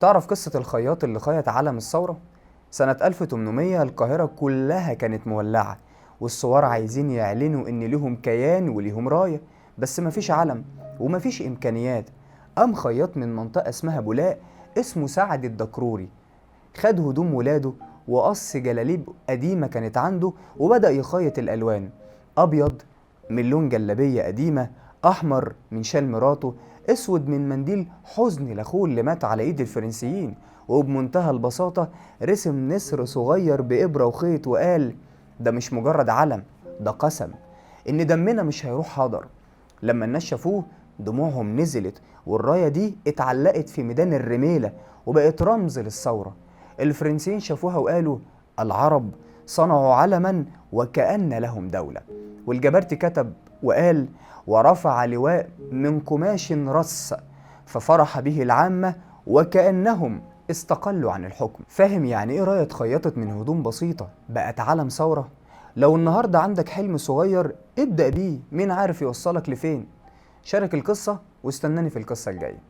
تعرف قصة الخياط اللي خيط علم الثورة؟ سنة 1800 القاهرة كلها كانت مولعة، والثوار عايزين يعلنوا إن ليهم كيان وليهم راية، بس مفيش علم ومفيش إمكانيات. قام خياط من منطقة اسمها بولاق اسمه سعد الدكروري، خد هدوم ولاده وقص جلاليب قديمة كانت عنده وبدأ يخيط الألوان: أبيض من لون جلابية قديمة، أحمر من شال مراته، أسود من منديل حزن لأخوه اللي مات على إيد الفرنسيين. وبمنتهى البساطة رسم نسر صغير بإبرة وخيط وقال: ده مش مجرد علم، ده قسم إن دمنا مش هيروح هدر. لما الناس شافوه دموعهم نزلت، والراية دي اتعلقت في ميدان الرميلة وبقت رمز للثورة. الفرنسيين شافوها وقالوا: العرب صنعوا علما وكأن لهم دولة. والجبرتي كتب وقال: ورفع لواء من قماش رص ففرح به العامة وكأنهم استقلوا عن الحكم. فاهم يعني ايه راية اتخيطت من هدوم بسيطة بقت علم ثورة؟ لو النهاردة عندك حلم صغير ابدأ بيه، مين عارف يوصلك لفين. شارك القصة واستناني في القصة الجاية.